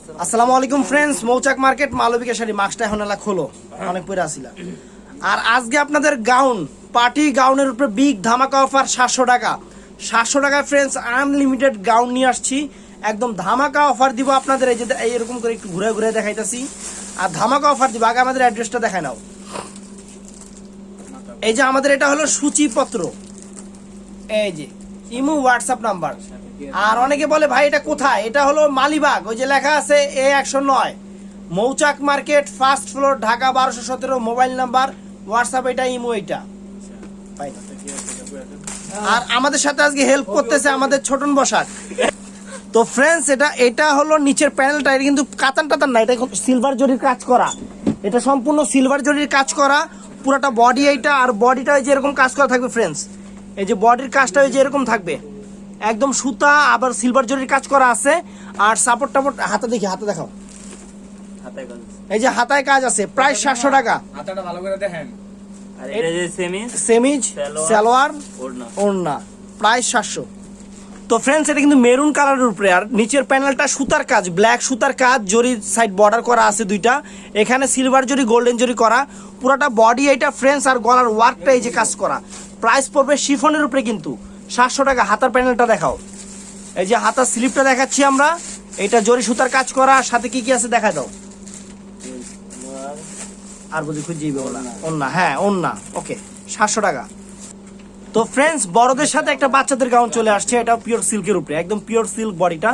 আসসালামু আলাইকুম ফ্রেন্ডস, মৌচাক মার্কেট মালবিকা শাড়ি মাস্কটা এখন এলা খোলো, অনেক পরে আসিলা। আর আজকে আপনাদের গাউন, পার্টি গাউনের উপরে বিগ ধামাকা অফার 700 টাকা। 700 টাকায় ফ্রেন্ডস আনলিমিটেড গাউন নিয়ে আসছি, একদম ধামাকা অফার দিব আপনাদের। এই যে এইরকম করে একটু ঘুরে ঘুরে দেখাইতেছি আর ধামাকা অফার দিব। আগে আমাদের অ্যাড্রেসটা দেখায় নাও। এই যে আমাদের এটা হলো সূচিপত্র, এই যে ইমো হোয়াটসঅ্যাপ নাম্বার। আর অনেকে বলে ভাই এটা কোথায়, এটা হলো মালিবাগ, ওই যে লেখা আছে A109 মৌচাক market, first floor, Dhaka 1217। Mobile number, WhatsApp এটা, ইমো এটা। আর আমাদের সাথে আজকে হেল্প করতেছে আমাদের ছোটন বসাক। তো ফ্রেন্ডস এটা হলো নিচের প্যানেলটা, এটা কিন্তু কাতান টাতান না, এটা সিলভার জরির কাজ করা, এটা সম্পূর্ণ সিলভার জরির কাজ করা পুরাটা বডি এইটা। আর বডিটা ওই যে এরকম কাজ করা থাকবে ফ্রেন্ডস, এই যে বডির কাজটা ওই যে এরকম থাকবে, একদম সুতা আবার সিলভার জরির কাজ করা আছে। আর সাপোর্ট টাপোর্ট হাতে দেখি, হাতে দেখাও, এই যে হাতায় কাজ আছে। প্রাইস 700 টাকা। হাতাটা ভালো করে দেখেন। আর এটা যে সেমিজ সালোয়ার ওড়না, প্রাইস 700। তো ফ্রেন্ডস এটা কিন্তু মেরুন কালারের উপরে, আর নিচের প্যানেলটা সুতার কাজ, ব্ল্যাক সুতার কাজ, জরি সাইড বর্ডার করা আছে দুইটা, এখানে সিলভার জরি গোল্ডেন জরি করা পুরাটা বডি এইটা ফ্রেন্ডস। আর গলার ওয়ার্কটা এই যে কাজ করা। প্রাইস পড়বে শিফনের উপরে কিন্তু 700 টাকা। হাতার প্যানেলটা দেখাও, এই যে হাতার স্লিপটা দেখাচ্ছি আমরা, এটা জরি সুতার কাজ করা। সাথে কি কি আছে দেখা দাও। আর বুঝি খুঁজিয়ে ওন্না, হ্যাঁ ওন্না, ওকে 700 টাকা। তো ফ্রেন্ডস বড়দের সাথে একটা বাচ্চাদের গাউন চলে আসছে, এটা পিওর সিল্কের উপরে, একদম পিওর সিল্ক বডিটা,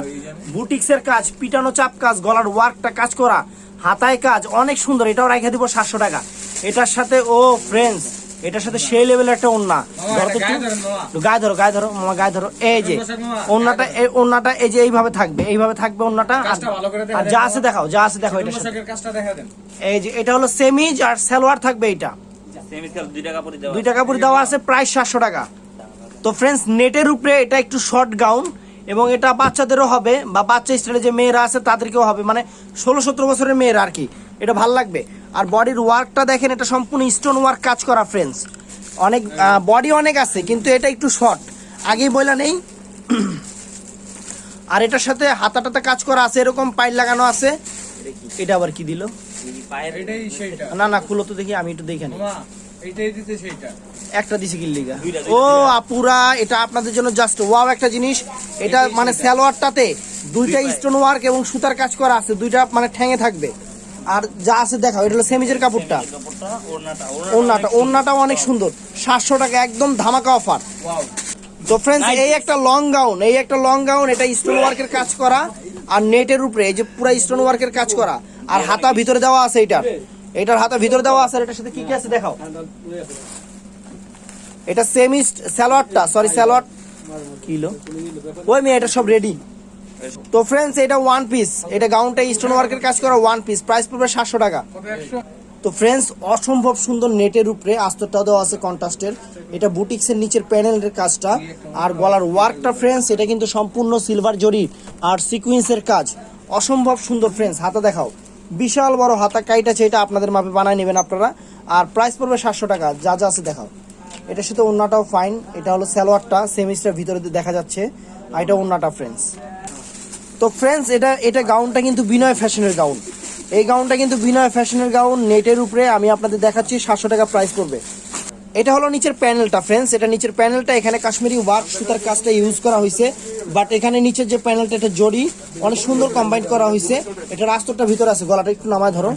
বুটিক্সের কাজ, পিটানো চাপ কাজ, গলার ওয়ার্কটা কাজ করা, হাতায় কাজ, অনেক সুন্দর। এটাও রেখে দিব 700 টাকা। এটার সাথে ও ফ্রেন্ডস এটার সাথে সেই লেভেলের একটা ওন্না, ধরো তো একটু, গায়ে ধরো, গায়ে ধরো মামা, গায়ে ধরো। এই যে ওন্নাটা, এই ওন্নাটা এই যে এইভাবে থাকবে, এইভাবে থাকবে ওন্নাটা। আর যা আছে দেখাও, যা আছে দেখাও। এটা এই যে এটা হলো সেমিজ আর সালোয়ার থাকবে, এটা 2 টাকা পরে দেওয়া আছে। প্রাইস 700 টাকা। তো ফ্রেন্ডস নেটের উপরে এটা একটু শর্ট গাউন, এবং এটা বাচ্চাদেরও হবে, বা বাচ্চা স্টাইলে যে মেয়েরা আছে তাদেরকেও হবে, মানে 16-17 বছরের মেয়েরা আর কি, এটা ভাল লাগবে। আর বডির ওয়ার্কটা দেখেন, এটা সম্পূর্ণ স্টোন ওয়ার্ক কাজ করা ফ্রেন্ডস। অনেক বডি অনেক আছে, কিন্তু এটা একটু শর্ট, আগেই বইলা নেই। আর এটার সাথে হাতাটাতে কাজ করা আছে, এরকম পাইল লাগানো আছে। এটা আবার কি দিল, না না খুলো তো দেখি, আমি একটু দেখে নিই। একটা দিছে কি লিগা, ও আপুরা এটা আপনাদের জন্য জাস্ট ওয়াও একটা জিনিস। এটা মানে সালোয়ারটাতে দুইটা স্টোন ওয়ার্ক এবং সুতার কাজ করা আছে, দুইটা মানে ঠ্যাঙে থাকবে। আর যা আছে দেখাও, এটা হলো সেমিজের কাপড়টা, ওড়নাটাও অনেক সুন্দর। 700 টাকা, একদম ধামাকা অফার। তো ফ্রেন্ডস এই একটা লং গাউন, এটা স্টোন ওয়ার্কের কাজ করা, আর নেটের উপরে এই যে পুরো স্টোন ওয়ার্কের কাজ করা, আর হাতা ভিতরে দেওয়া আছে, এটার হাতা ভিতরে দেওয়া আছে। এটার সাথে কি কি আছে দেখাও। এটা সেমি সালোয়ারটা, সরি সালোয়ার কিলো, ওই মেয়ে এটা সব রেডি। তো ফ্রেন্ডস এটা ওয়ান পিস, এটা গাউনটা স্টোন ওয়ার্কের কাজ করা ওয়ান পিস, প্রাইস পড়বে 700 টাকা। তো ফ্রেন্ডস অসম্ভব সুন্দর নেটের উপরে আস্তরটাও দেওয়া আছে কন্ট্রাস্টের, এটা বুটিক্সের নিচের প্যানেলের কাজটা। আর গলার ওয়ার্কটা ফ্রেন্ডস এটা কিন্তু সম্পূর্ণ সিলভার জরি আর সিকুয়েন্সের কাজ, অসম্ভব সুন্দর ফ্রেন্ডস। হাতা দেখাও, বিশাল বড় হাতা কাইট আছে, এটা আপনাদের মাপে বানায় নেবেন আপনারা। আর প্রাইস পড়বে 700 টাকা। যা যা আছে দেখাও। এটার সাথে ওন্নাটাও ফাইন, এটা হলো সালোয়ারটা, সেমিস্টার ভিতরে দেখা যাচ্ছে, আর এটা ওন্নাটা ফ্রেন্ডস। তো ফ্রেন্ডস এটা গাউনটা কিন্তু বিনয় ফ্যাশনের গাউন, এই গাউনটা কিন্তু বিনয় ফ্যাশনের গাউন, নেটের উপরে আমি আপনাদের দেখাচ্ছি, 700 টাকা প্রাইস পড়বে। এটা হলো নিচের প্যানেলটা ফ্রেন্ডস, এটা নিচের প্যানেলটা, এখানে কাশ্মীরি ওয়ার্ক সুতার কাজটা ইউজ করা হয়েছে, বাট এখানে নিচের যে প্যানেলটা এটা জড়ি অনেক সুন্দর কম্বাইন করা হয়েছে। এটার আস্তরটা ভিতরে আছে, গলাটা একটু নামায় ধরো।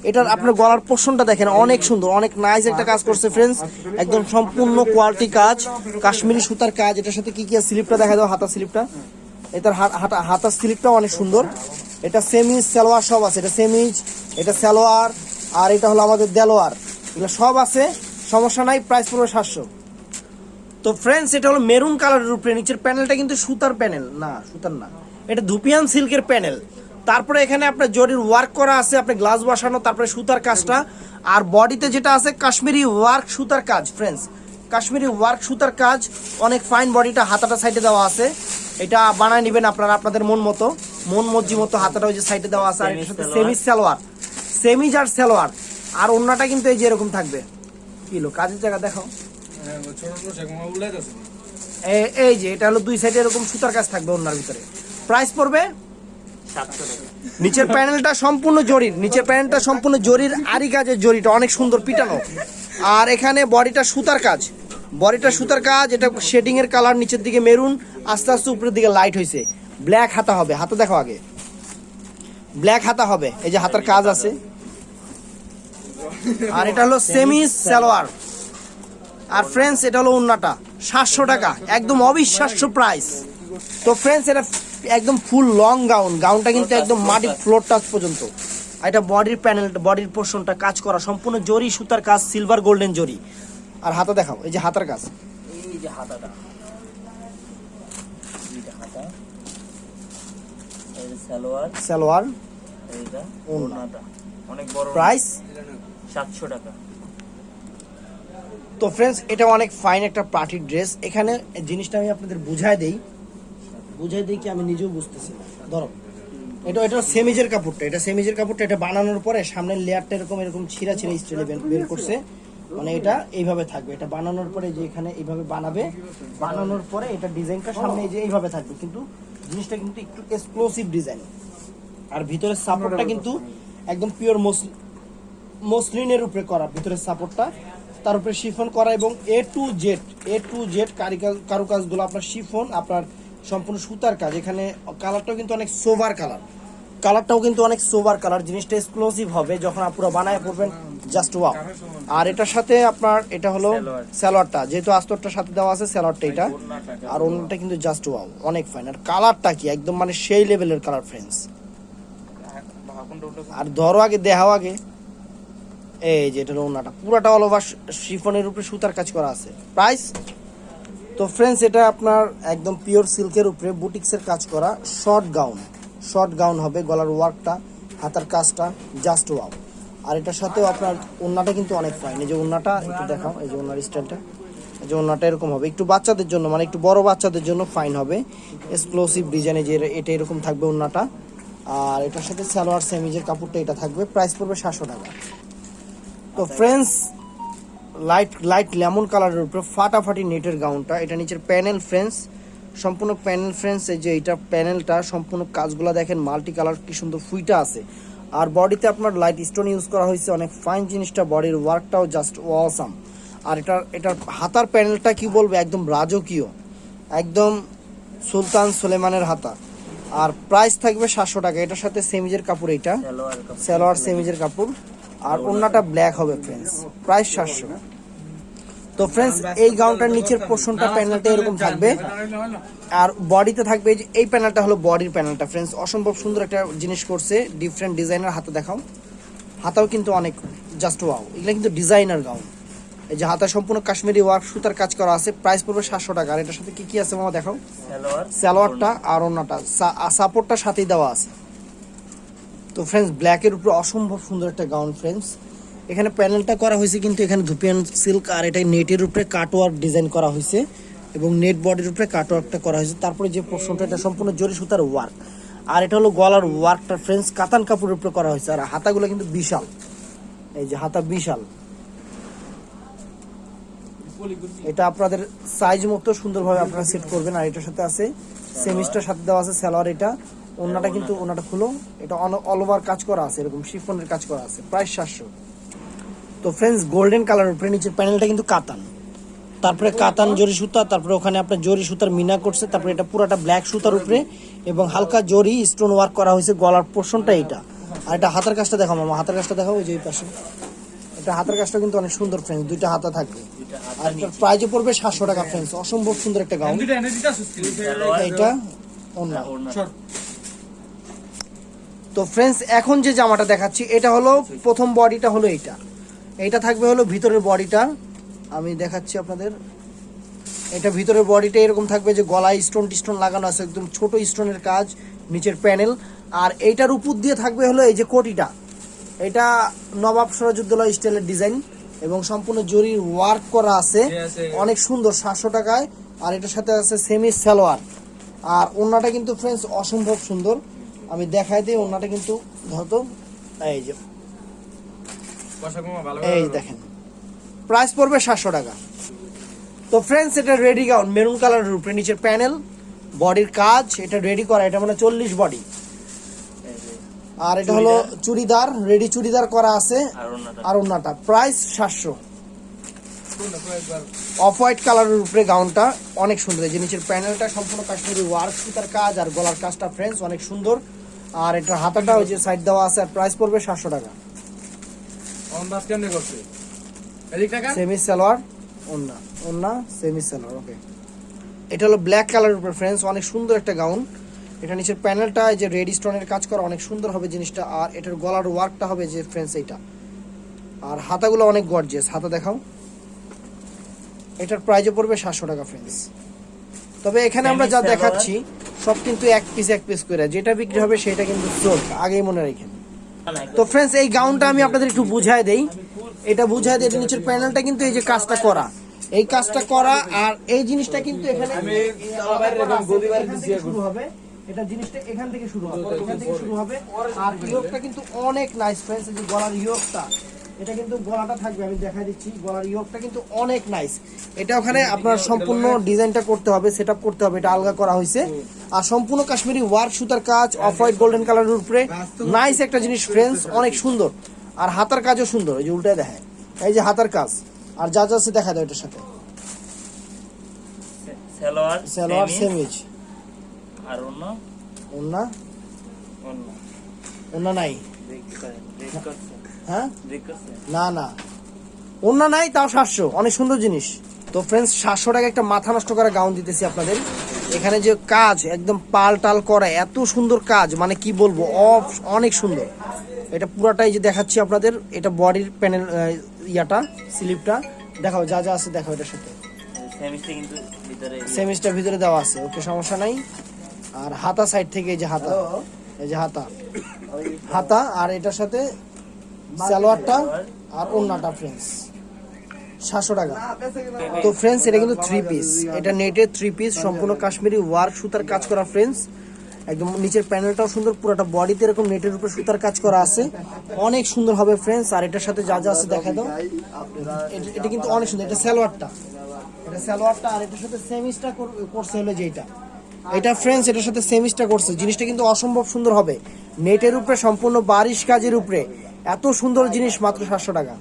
এটার আপনার গলার পোর্শনটা দেখেন, অনেক সুন্দর, অনেক নাইস একটা কাজ করছে ফ্রেন্ডস, একদম সম্পূর্ণ কোয়ালিটি কাজ, কাশ্মীরি সুতার কাজ। এটার সাথে কি কি স্লিপটা দেখা দাও, হাতা স্লিপটা, এটার হাতার স্লিপটাও অনেক সুন্দর। এটা সেমিজ সালোয়ার সব আছে, এটা সেমিজ, এটা সালোয়ার, আর এটা হলো আমাদের দেলোয়ার, এগুলো সব আছে, সমস্যা নাই। প্রাইস পড়বে 700। তো ফ্রেন্ডস এটা হলো মেরুন কালারের উপরে, নিচের প্যানেলটা কিন্তু সুতার প্যানেল না, সুতার না, এটা ধুপিয়ান সিল্কের প্যানেল। তারপরে এখানে আপনার জরির ওয়ার্ক করা আছে, আপনি গ্লাস বসানো, তারপরে সুতার কাজটা। আর বডিতে যেটা আছে কাশ্মীরি ওয়ার্ক সুতার কাজ ফ্রেন্ডস, কাশ্মীরি ওয়ার্ক সুতার কাজ, অনেক ফাইন। বডিটা হাতাটা সাইডে দেওয়া আছে, এটা বানায় নেবেন আপনারা আপনাদের মন মতো, মন মর্জি মতো। হাতাটা ওই যে সাইডে দেওয়া আছে। আর এর সাথে সেমিজ সালোয়ার, সেমিজ আর সালোয়ার, আর ওন্নাটা কিন্তু এই যে এরকম থাকবে। কিলো কাজের জায়গা দেখাও, এই যে এটা হলো দুই সাইডে এরকম সুতার কাজ থাকবে ওন্নার ভিতরে। প্রাইস পড়বে নিচের প্যানেলটা সম্পূর্ণ জরির, নিচের প্যানেলটা সম্পূর্ণ জরির, আরি কাজের জরিটা অনেক সুন্দর পিটানো। আর এখানে বডিটা সুতার কাজ, বডিটা সুতার কাজ, এটা শেডিং এর কালার, নিচের দিকে মেরুন, আস্তে আস্তে উপরের দিকে লাইট হয়েছে। ব্ল্যাক হাতা হবে, হাতা দেখো আগে, ব্ল্যাক হাতা হবে, এই যে হাতার কাজ আছে। আর এটা হলো সেমি সালোয়ার। আর ফ্রেন্ডস এটা হলো ওন্নাটা, 700 টাকা, একদম অবিশ্বাস্য প্রাইস। তো ফ্রেন্ডস এটা একদম ফুল লং গাউন, গাউনটা কিন্তু একদম মাটি ফ্লোর টাচ পর্যন্ত। আর এটা বডির প্যানেল, বডির পোর্শনটা কাজ করা সম্পূর্ণ জরি সুতার কাজ, সিলভার গোল্ডেন জরি। আর হাতা দেখাও, এই যে হাতার কাজ, এই যে হাতাটা, এই যে সালোয়ার, সালোয়ার, এইটা ওড়নাটা, অনেক বড়। প্রাইস 700 টাকা। তো ফ্রেন্ডস এটা অনেক ফাইন একটা পার্টি ড্রেস। এখানে জিনিসটা আমি আপনাদের বুঝাই দেই কি আমি নিজেও বুঝতেছি না। ধরো এটা সেমিজের কাপড়টা, এটা সেমিজের কাপড়টা, এটা বানানোর পরে সামনের লেয়ারটা এরকম ছিঁড়া স্টাইলে বের করছে। মানে এটা এইভাবে থাকবে, এটা বানানোর পরে যে এখানে এইভাবে বানাবে, বানানোর পরে এটা ডিজাইনটা সামনে এই যে এইভাবে থাকবে, কিন্তু জিনিসটা কিন্তু একটু এক্সক্লুসিভ ডিজাইন। আর ভিতরের সাপোর্টটা কিন্তু একদম পিওর মসলিনের উপরে করা, ভিতরের সাপোর্টটা, তার উপরে শিফন করা, এবং এ টু জেড কারুকাজগুলো আপনার শিফন, আপনার সম্পূর্ণ সুতার কাজ। এখানে কালারটাও কিন্তু অনেক সোভার কালার, জিনিসটা এক্সক্লুসিভ হবে যখন আপনারা বানায় পড়বেন, জাস্ট ওয়াও। আর এটার সাথে আপনার এটা হলো সালোয়ারটা, যেহেতু আস্তরটার সাথে দেওয়া আছে সালোয়ারটা এটা, আর অন্যটা কিন্তু জাস্ট ওয়াও, অনেক ফাইন। আর কালারটা কি একদম মানে সেই লেভেলের কালার ফ্রেন্ডস। আর ধরো আগে দেখাও আগে, এই যে এটা ওন্নাটা পুরাটা অল ওভার শিফনের উপরে সুতার কাজ করা আছে। প্রাইস তো ফ্রেন্ডস এটা আপনার একদম পিওর সিল্কের উপরে বুটিক্সের কাজ করা শর্ট গাউন হবে, গলার ওয়ার্কটা, হাতার কাজটা জাস্ট ওয়াও। আর এটার সাথেও আপনার ওন্নাটা কিন্তু অনেক ফাইন, এই যে ওন্নাটা একটু দেখাও, এই যে ওন্নার স্টাইলটা, এই যে ওন্নাটা এরকম হবে, একটু বাচ্চাদের জন্য, মানে একটু বড় বাচ্চাদের জন্য ফাইন হবে, এক্সক্লুসিভ ডিজাইনে, যে এটা এরকম থাকবে ওন্নাটা। আর এটার সাথে সালোয়ার সেমিজের কাপড়টা এটা থাকবে, প্রাইস পড়বে 700 টাকা। তো ফ্রেন্ডস লাইট লেমন কালারের উপরে ফাটাফাটি নেটের গাউনটা, এটা নিচের প্যানেল ফ্রেন্ডস, সম্পূর্ণ প্যানেল ফ্রেন্ডস। এই যে এটা প্যানেলটা সম্পূর্ণ কাজগুলো দেখেন, মাল্টি কালার কি সুন্দর ফুইটা আছে। আর বডিতে আপনার লাইট স্টোন ইউজ করা হয়েছে, অনেক ফাইন জিনিসটা, বডির ওয়ার্কটাও জাস্ট অসাম। আর এটার হাতার প্যানেলটা কি বলবো, একদম রাজকীয়, একদম সুলতান সুলেমানের হাতা। আর প্রাইস থাকবে 700 টাকা। এটার সাথে সেমিজের কাপড়, এটা সালোয়ার সেমিজের কাপড়, আর ওন্নাটা ব্ল্যাক হবে ফ্রেন্ডস, প্রাইস 700। তো ফ্রেন্ডস এই গাউনটার নিচের পোর্শনটা প্যানেলটা এরকম থাকবে, আর বডিতে থাকবে এই প্যানেলটা হলো বডির প্যানেলটা ফ্রেন্ডস, অসম্ভব সুন্দর একটা জিনিস করছে, ডিফারেন্ট ডিজাইনার। হাতে দেখাও, হাতাও কিন্তু অনেক জাস্ট ওয়াও, এগুলো কিন্তু ডিজাইনার গাউন। এই যে হাতা সম্পূর্ণ কাশ্মীরি ওয়ার্ক সুতার কাজ করা আছে, প্রাইস পড়বে 700 টাকা। আর এটার সাথে কি আছে মামা দেখাও, সালোয়ারটা আর ওন্নাটা, সাপোর্টটা সাথেই দেওয়া আছে। তো ফ্রেন্ডস ব্ল্যাকের উপরে অসম্ভব সুন্দর একটা গাউন ফ্রেন্ডস। এখানে প্যানেলটা করা হয়েছে কিন্তু এখানে ধুপিয়ান সিল্ক, আর এটা নেটের উপরে কাটওয়ার্ক ডিজাইন করা হয়েছে, এবং নেট বডির উপরে কাটওয়ার্কটা করা হয়েছে। তারপরে যে পোর্শনটা, এটা সম্পূর্ণ জরি সুতার ওয়ার্ক। আর এটা হলো গলার ওয়ার্কটা ফ্রেন্ডস, কাতান কাপড়ের উপরে করা হয়েছে। আর হাতাগুলো কিন্তু বিশাল, এই যে হাতা বিশাল, এটা আপনাদের সাইজ মতো সুন্দরভাবে আপনারা সেট করবেন। আর এটার সাথে আছে সেমিস্টার সাথে দেওয়া আছে সালোয়ার, এটা ওন্নাটা কিন্তু ওন্নাটা খুলো, এটা অল ওভার কাজ করা আছে, এরকম শিফনের কাজ করা আছে, প্রাইস 700। তো ফ্রেন্ডস গোল্ডেন কালারের উপরে নিচের প্যানেলটা কিন্তু কাতান, তারপরে কাতান জরি সুতা, তারপরে ওখানে আপনার জরি সুতার মিনা করছে, তারপরে এটা পুরাটা ব্ল্যাক সুতার উপরে এবং হালকা জরি স্টোন ওয়ার্ক করা হয়েছে, গলার পোর্শনটা এইটা। আর এটা হাতার কাজটা দেখাও মামা, হাতার কাজটা দেখাও, ওই যে এই পাশে এটা হাতার কাজটা কিন্তু অনেক সুন্দর ফ্রেন্ডস, দুইটা হাতা থাকবে। আর এটার প্রাইসও পড়বে 700 টাকা ফ্রেন্ডস, অসম্ভব সুন্দর একটা গাউন। এটা ওন্না। তো ফ্রেন্ডস এখন যে জামাটা দেখাচ্ছি, এটা হলো প্রথম বডিটা হলো এইটা থাকবে হলো ভিতরের বডিটা, আমি দেখাচ্ছি আপনাদের। এটা ভিতরের বডিটা এরকম থাকবে, যে গলায় স্টোন লাগানো আছে, একদম ছোট স্টোনের কাজ, নিচের প্যানেল। আর এইটার উপর দিয়ে থাকবে হলো এই যে কোটিটা, এটা নবাব সিরাজউদ্দৌলা স্টাইলের ডিজাইন এবং সম্পূর্ণ জরির ওয়ার্ক করা আছে, অনেক সুন্দর, 700 টাকায়। আর এটার সাথে আছে সেমি সালোয়ার। আর ওন্নাটা কিন্তু ফ্রেন্ডস অসম্ভব সুন্দর, আমি দেখাই দিই ওন্নাটা কিন্তু, ধরতো এই যে এই দেখেন, প্রাইস পড়বে 700 টাকা। তো ফ্রেন্ডস এটা রেডি গাউন, মেরুন কালারের উপরে, নিচের প্যানেল, বডির কাজ, এটা রেডি করা, এটা মানে 40 বডি, আর এটা হলো চুড়িদার, রেডি চুড়িদার করা আছে। আর ওড়নাটা আর ওন্নাটা প্রাইস 700। অফ হোয়াইট কালারের উপরে গাউনটা অনেক সুন্দর। এই যে নিচের প্যানেলটা সম্পূর্ণ কাশ্মীরি ওয়ার্ক সুতার কাজ, আর গলার কাজটা ফ্রেন্ডস অনেক সুন্দর। আর এটা হাতাটা ওই যে সাইড দেওয়া আছে, আর প্রাইস পড়বে 700 টাকা। সেমি সালোয়ার, ওন্না ওন্না সেমি সালোয়ার। ওকে, এটা হলো ব্ল্যাক কালারের উপরে ফ্রেন্ডস অনেক সুন্দর একটা গাউন। এটা নিচের প্যানেলটা এই যে রেড স্টোনের কাজ করা, অনেক সুন্দর হবে জিনিসটা। আর এটার গলার ওয়ার্কটা হবে যে ফ্রেন্ডস এইটা। আর হাতাগুলো অনেক গর্জিয়াস, হাতা দেখাও। এটার প্রাইসও পড়বে 700 টাকা ফ্রেন্ডস। তবে এখানে আমরা যা দেখাচ্ছি সব কিন্তু এক পিস করে, যেটা বিক্রি হবে সেটা কিন্তু সোল্ড, আগেই মনে রাখেন। তো ফ্রেন্ডস এই গাউনটা আমি আপনাদের একটু বুঝায় দেই। এটা বুঝায় দিই, এটা নিচের প্যানেলটা কিন্তু এই যে কাজটা করা, এই কাজটা করা। আর এই জিনিসটা কিন্তু এখানে শুরু হবে, এটা জিনিসটা এখান থেকে শুরু হবে, এখান থেকে শুরু হবে। আর ইয়োগটা কিন্তু অনেক নাইস ফ্রেন্ডস, এই যে গলার ইয়োগটা, এটা কিন্তু গলাটা থাকবে, আমি দেখাই দিচ্ছি। গলার ইয়োগটা কিন্তু অনেক নাইস। এটা ওখানে আপনার সম্পূর্ণ ডিজাইনটা করতে হবে, সেটআপ করতে হবে, এটা আলগা করা হয়েছে। আর সম্পূর্ণ কাশ্মীরি ওয়ার্ক সুতার কাজ, অফ হোয়াইট গোল্ডেন কালারের উপরে নাইস একটা জিনিস ফ্রেন্ডস, অনেক সুন্দর। আর হাতার কাজও সুন্দর, এই যে উল্টায় দেখায়, এই যে হাতার কাজ। আর যা যা আছে দেখা দাও এটার সাথে। সালোয়ার সালোয়ার সেমিজ, আর ওড়না ওন্না ওড়না ওন্না নাই, দেখ করছে হ্যাঁ দেখ করছে না না ওন্না নাই, তাও 700, অনেক সুন্দর জিনিস। তো ফ্রেন্ডস 700 টাকা একটা মাথা নষ্ট করা গাউন দিতেছি আপনাদের। এখানে যে কাজ একদম পাল টাল করা, এত সুন্দর কাজ, মানে কি বলবো, অনেক সুন্দর। এটা পুরাটাই যে দেখাচ্ছি আপনাদের, এটা বডির প্যানেল ইয়াটা স্লিপটা দেখাও, যা যা আছে দেখাও এটার সাথে। সেমিসটা কিন্তু ভিতরে সেমিস্টার ভিতরে দেওয়া আছে, ওকে সমস্যা নাই। আর হাতা সাইড থেকে এই যে হাতা, এই যে হাতা হাতা। আর এটার সাথে সালোয়ারটা আর ওন্নাটা ফ্রেন্ডস 700 টাকা। তো ফ্রেন্ডস এটা কিন্তু 3 পিস, এটা নেটের 3 পিস, সম্পূর্ণ কাশ্মীরি ওয়ার্ক সুতার কাজ করা ফ্রেন্ডস। একদম নিচের প্যানেলটাও সুন্দর, পুরোটা বডিতে এরকম নেটের উপরে সুতার কাজ করা আছে, অনেক সুন্দর হবে ফ্রেন্ডস। আর এটার সাথে যা যা আছে দেখা দাও, এটা কিন্তু অনেক সুন্দর। এটা সালোয়ারটা, এটা সালোয়ারটা। আর এটার সাথে সেমিসটা করছে হলো যেটা, এটা ফ্রেন্ডস এটার সাথে সেমিসটা করছে, জিনিসটা কিন্তু অসম্ভব সুন্দর হবে। নেটের উপরে সম্পূর্ণ বারিশ কাজের উপরে এত সুন্দর জিনিস, মাত্র 700 টাকা।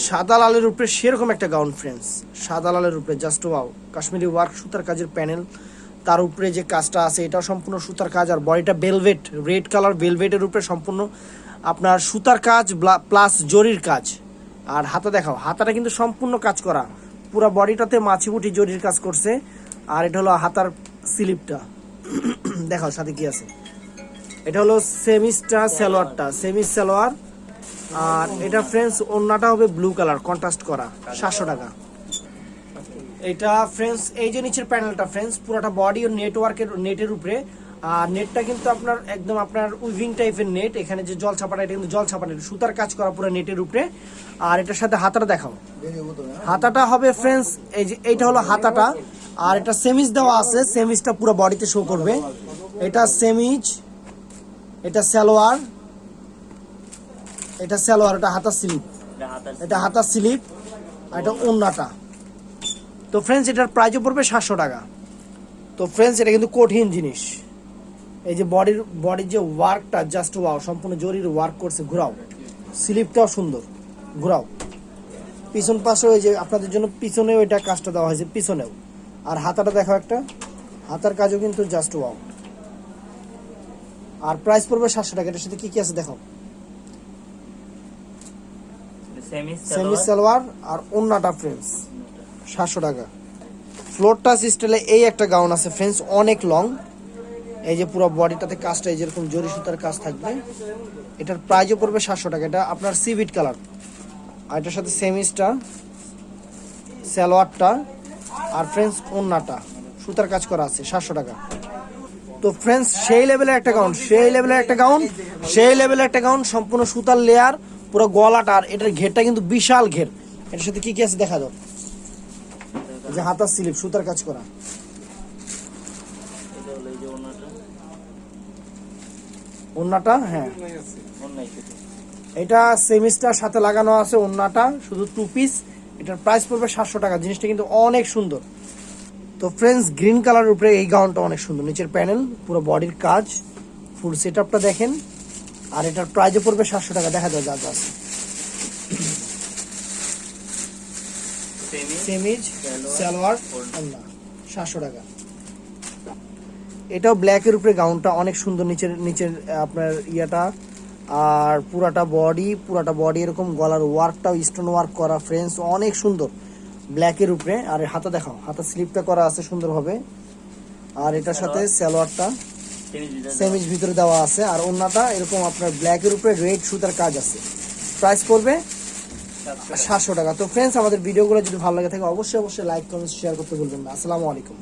সাদা লালের উপরে সেরকম একটা গাউন ফ্রেন্ডস, সাদা লালের উপরে জাস্ট ওয়াও, কাশ্মীরি ওয়ার্ক সুতার কাজের প্যানেল, তার উপরে যে কাজটা আছে এটাও সম্পূর্ণ সুতার কাজ। আর বডিটা ভেলভেট, রেড কালার ভেলভেটের উপরে সম্পূর্ণ আপনার সুতার কাজ প্লাস জরির কাজ। আর হাতা দেখাও, হাতাটা কিন্তু সম্পূর্ণ কাজ করা, পুরো বডিটাতে মাছিবুটি জরির কাজ করছে। আর এটা হলো হাতার স্লিপটা দেখাও, সাথে কি আছে। এটা হলো সেমিসটা সালোয়ারটা, সেমিস সালোয়ার। আর এটা ফ্রেন্ডস ওন্নাটা হবে ব্লু কালার কন্ট্রাস্ট করা, 700 টাকা। এটা ফ্রেন্ডস এই যে নিচের প্যানেলটা ফ্রেন্ডস পুরোটা বডি ও নেটওয়ার্কের নেটের উপরে। আর নেটটা কিন্তু আপনার একদম আপনার উইভিং টাইপের নেট, এখানে যে জল ছাপাটা এটা কিন্তু জল ছাপা নেট, সুতার কাজ করা পুরো নেটের উপরে। আর এটার সাথে হাতাটা দেখাও, হাতাটা হবে ফ্রেন্ডস এই যে এইটা হলো হাতাটা। আর এটা সেমিজ দেওয়া আছে, সেমিজটা পুরো বডিতে শো করবে। এটা সেমিজ, এটা সালোয়ার, এটা সালোয়ার, এটা হাতা স্লিপ, এটা হাতা স্লিপ। আর এটা ওন্নাটা। তো ফ্রেন্ডস এটার প্রাইসও পড়বে 700 টাকা। তো ফ্রেন্ডস এটা কিন্তু কঠিন জিনিস, এই যে বডির যে ওয়ার্কটা জাস্ট ওয়াও, সম্পূর্ণ জরির ওয়ার্ক করছে। ঘুরাও, স্লিপটাও সুন্দর, ঘুরাও। পিছন পাশেও এই যে আপনাদের জন্য পিছনেও এটা কাজটা দেওয়া হয়েছে, পিছনেও। আর হাতাটা দেখো, একটা হাতার কাজও কিন্তু জাস্ট ওয়াও। আর প্রাইস পড়বে 700 টাকা। এটার সাথে কি কি আছে দেখো, সেমি সালোয়ার আর ওন্নাটা ফ্রেন্ডস 700 টাকা। ফ্লোর টাচ স্টাইলে এই একটা গাউন আছে ফ্রেন্ডস, অনেক লং। এই যে পুরো বডিটাতে কাজটা এই যেরকম জরি সুতার কাজ থাকবে। এটার প্রাইসও পড়বে 700 টাকা। এটা আপনার সিভিট কালার। আর এটার সাথে সেমিসটা, সালোয়ারটা আর ফ্রেন্ডস ওন্নাটা সুতার কাজ করা আছে, 700 টাকা। তো ফ্রেন্ডস সেই লেভেলের একটা গাউন, সেই লেভেলের একটা গাউন, সেই লেভেলের একটা গাউন, সম্পূর্ণ সুতার লেয়ার, পুরো গলাটা। আর এটার ঘেরটা কিন্তু বিশাল ঘের। এটার সাথে কি কি আছে দেখা দাও, যে হাতার স্লিপ সুতার কাজ করা। ওন্নাটা, হ্যাঁ এটা সেমিস্টার সাথে লাগানো আছে, ওন্নাটা শুধু 2 পিস। এটার প্রাইস পড়বে 700 টাকা। জিনিসটা কিন্তু অনেক সুন্দর। তো ফ্রেন্ডস গ্রিন কালার উপরে এই গাউনটা অনেক সুন্দর, নিচের প্যানেল, পুরো বডির কাজ, ফুল সেট আপটা দেখেন, আর এটার প্রাইজে পড়বে 700 টাকা। দেখা যায় যা যা আছে। সেমিজ সালোয়ার ওন্না 700 টাকা। এটাও ব্ল্যাকের উপরে গাউনটা অনেক সুন্দর, নিচের নিচের আপনার ইয়াটা আর পুরাটা বডি এরকম, গলার ওয়ার্কটাও স্টোন ওয়ার্ক করা ফ্রেন্ডস, অনেক সুন্দর ব্ল্যাকের উপরে। আর হাতা দেখাও, হাতা স্লিপটা করা আছে সুন্দরভাবে। আর এটার সাথে সালোয়ারটা সেমিজ ভিতরে দেওয়া আছে, আর ওন্নাটা এরকম আপনার ব্ল্যাকের উপরে রেড সুতার কাজ আছে। প্রাইস পড়বে 700 টাকা। তো ফ্রেন্ডস, আমাদের ভিডিওগুলো যদি ভালো লাগে থাকে অবশ্যই লাইক কমেন্ট শেয়ার করতে ভুলবেন না। আসসালামু আলাইকুম।